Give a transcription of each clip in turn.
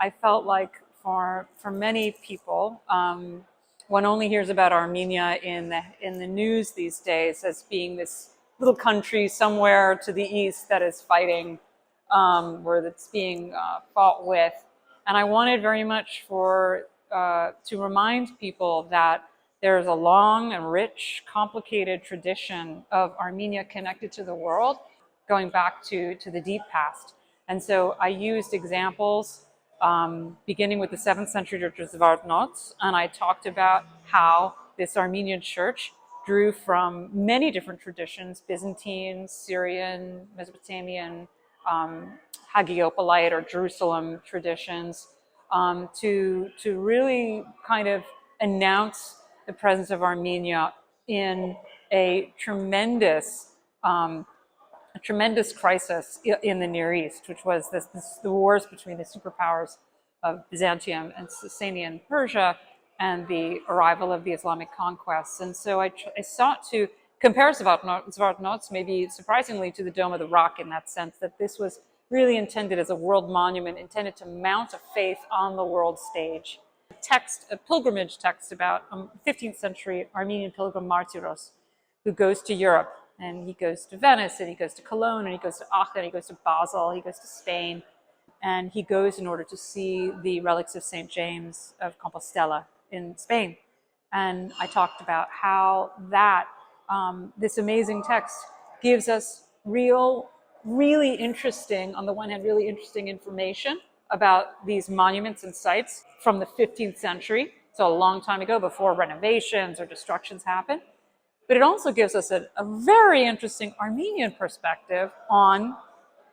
I felt like for many people, one only hears about Armenia in the news these days as being this little country somewhere to the east that is fighting, or that's being fought with. And I wanted very much to remind people that there's a long and rich, complicated tradition of Armenia connected to the world, going back to the deep past. And so I used examples beginning with the 7th century church of Zvartnots, and I talked about how this Armenian church drew from many different traditions: Byzantine, Syrian, Mesopotamian, Hagiopolite or Jerusalem traditions, to really kind of announce the presence of Armenia in a tremendous crisis in the Near East, which was the wars between the superpowers of Byzantium and Sasanian Persia, and the arrival of the Islamic conquests. And so I sought to compare Zvartnots, maybe surprisingly, to the Dome of the Rock, in that sense that this was really intended as a world monument, intended to mount a faith on the world stage. A pilgrimage text about a 15th century Armenian pilgrim Martyros, who goes to Europe. And he goes to Venice, and he goes to Cologne, and he goes to Aachen, he goes to Basel, he goes to Spain. And he goes in order to see the relics of St. James of Compostela in Spain. And I talked about how this amazing text gives us really interesting, on the one hand, really interesting information about these monuments and sites from the 15th century, so a long time ago, before renovations or destructions happened. But it also gives us a very interesting Armenian perspective on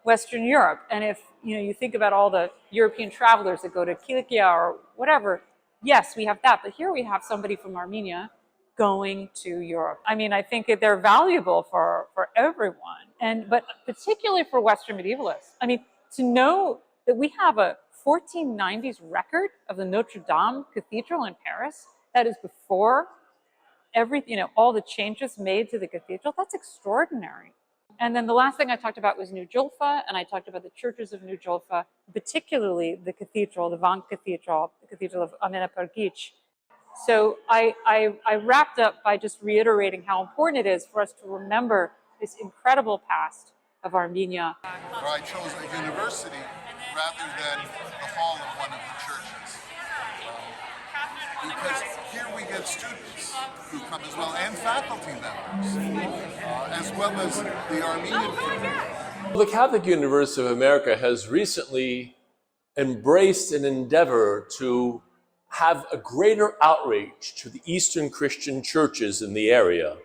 Western Europe. And if you think about all the European travelers that go to Kilikia or whatever, yes, we have that. But here we have somebody from Armenia going to Europe. I mean, I think that they're valuable for everyone, but particularly for Western medievalists. I mean, to know that we have a 1490s record of the Notre Dame Cathedral in Paris that is before all the changes made to the cathedral, that's extraordinary. And then the last thing I talked about was New Julfa, and I talked about the churches of New Julfa, particularly the cathedral, the Van Cathedral, the Cathedral of Amena-Pergic. So I wrapped up by just reiterating how important it is for us to remember this incredible past of Armenia. I chose a university rather than the hall of one of the churches. Because here we get students who come as well, and faculty members, as well as the Armenian community. The Catholic University of America has recently embraced an endeavor to have a greater outreach to the Eastern Christian churches in the area.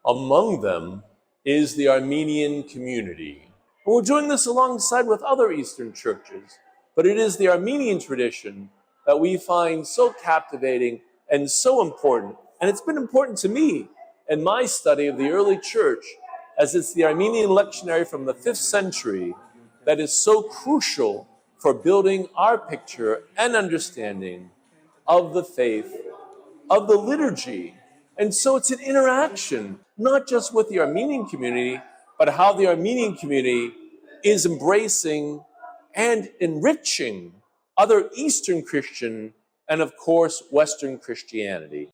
Among them is the Armenian community. We're doing this alongside with other Eastern churches, but it is the Armenian tradition that we find so captivating and so important. And it's been important to me in my study of the early church, as it's the Armenian lectionary from the 5th century that is so crucial for building our picture and understanding of the faith, of the liturgy. And so it's an interaction, not just with the Armenian community, but how the Armenian community is embracing and enriching other Eastern Christian and, of course, Western Christianity.